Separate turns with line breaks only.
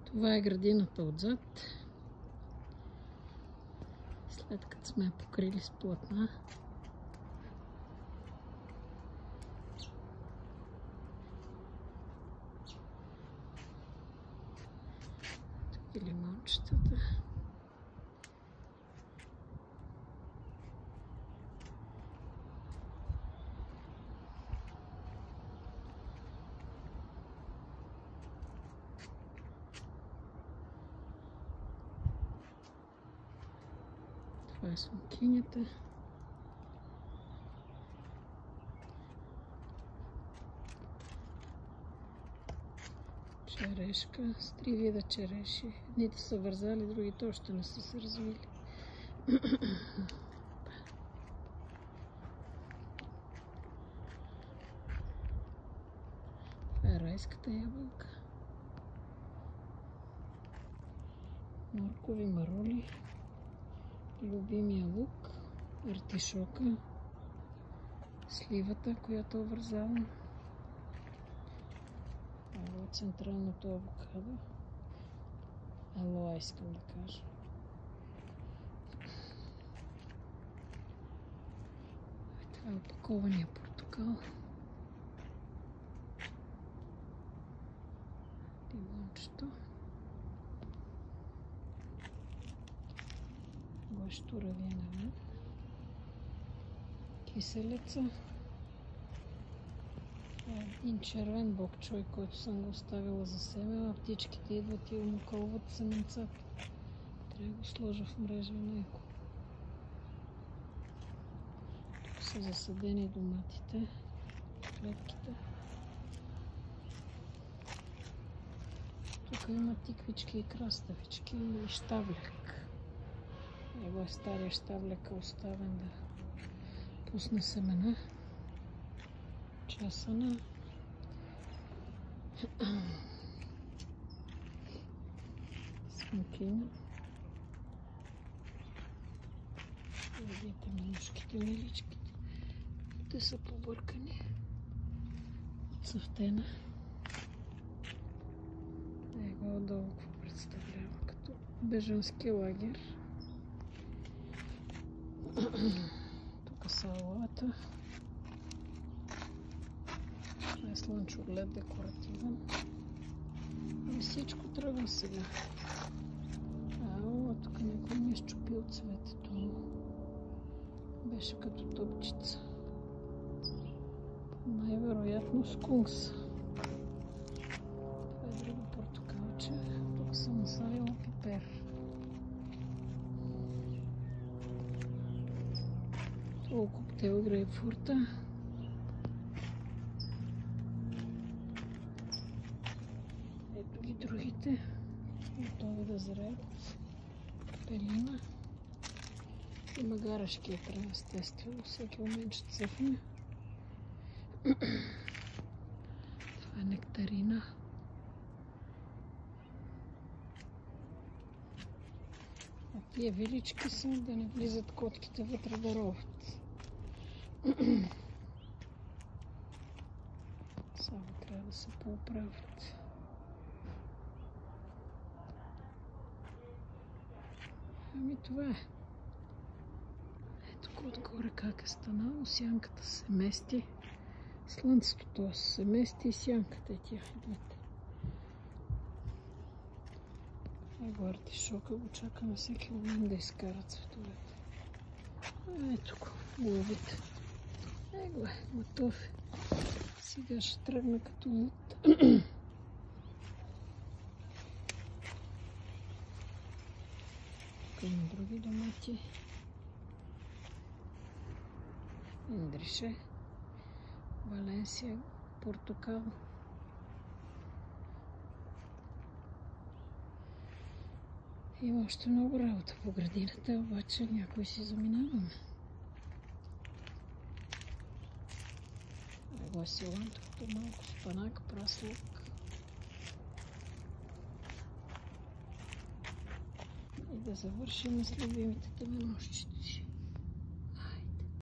Това е градината отзад. След като сме я покрили с платна. Тук и лимончетата. Това е слънкинята. Черешка с 3 вида череши. Едните са вързали, другите още не са се развили. Това е райската ябълка. Моркови, марули. Любимия лук, артишока, сливата, която вързавам, централното авокадо, алоа искам да кажа. Това е опакования портокал, лимончето. Штуравия навън, киселица, един червен бокчой, който съм го оставила за себе, а птичките идват и умукълват семенцата. Трябва да го сложа в мрежа на еко. Тук са засадени доматите, клетките. Тук има тиквички и краставички и щавляк. Его е стария щавляка оставен да пусне семена. Часана. Смокина. Видите минушките, миличките. Те са побъркани. Цъфтена. Его отдолу какво представлява? Като бежански лагер. Тук са алоата. Това е слънчоглед декоративен. И всичко тръгва сега. Ало, тук някой ми е счупил цветето му. Беше като топчица. Най-вероятно скункс. Това е друго портокалче. Тук съм насадила пипер. Това коктейл грейпфрута. Ето ги другите. Готови да зреят. Пелина. Има гарашки екран, естествено. Всеки момент ще цъфне. Това е нектарина. А тия вилички са да не влизат котките вътре да ровят. Само трябва да се поуправят. Ами това е. Ето отгоре как е станало. Сянката се мести. Слънцето то се мести и сянката е тя. Гледайте. Его артишока го чакаме всеки момент да изкара цветовете. Ето го, главите. Его е, готов е. Сега ще тръгна като луд. Тук има други домати. Индрише. Валенсия, портокал. Има още много работа по градината, обаче някой си заминаваме. Его е силантовото, малко спанак, праслук. И да завършим с любимите теменощчета.